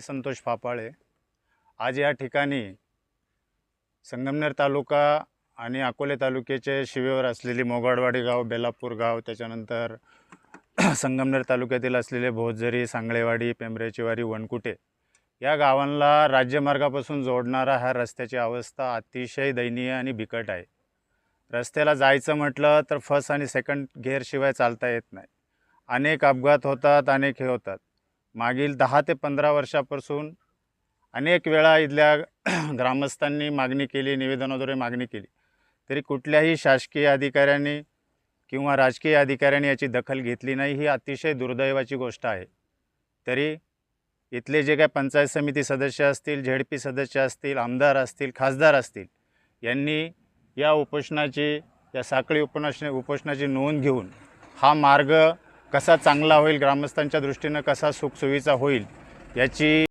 संतोष फापाळे आज या ठिकाणी संगमनेर तालुका आणि अकोले तालुक्याचे शिवेवर असलेली मोगाडवाडी गाव, बेलापूर गाव, त्याच्यानंतर संगमनेर तालुक्यातील असलेले भोजरी, सांगळेवाडी, पेंबरेचीवाडी, वनकुटे या गावांना राज्यमार्गापासून जोडणारा ह्या रस्त्याची अवस्था अतिशय दयनीय आणि बिकट आहे। रस्त्याला जायचं म्हटलं तर फर्स्ट आणि सेकंड गिअरशिवाय चालता येत नाही। अनेक अपघात होतात, अनेक हे होतात। मागील 10 ते 15 वर्षापासून अनेक वेळा इथल्या ग्रामस्थांनी मागणी केली, निवेदनाद्वारे मागणी केली, तरी कुठल्याही शासकीय अधिकाऱ्यांनी किंवा राजकीय अधिकाऱ्यांनी याची दखल घेतली नाही। ही अतिशय दुर्दैवाची गोष्ट आहे। तरी इथले जे काही पंचायत समिती सदस्य असतील, झेडपी सदस्य असतील, आमदार असतील, खासदार असतील, यांनी या उपोषणाची, या साखळी उपोषणाची नोंद घेऊन हा मार्ग कसा चांगला होईल, ग्रामस्थांच्या दृष्टीने कसा सुखसोयीचा होईल याची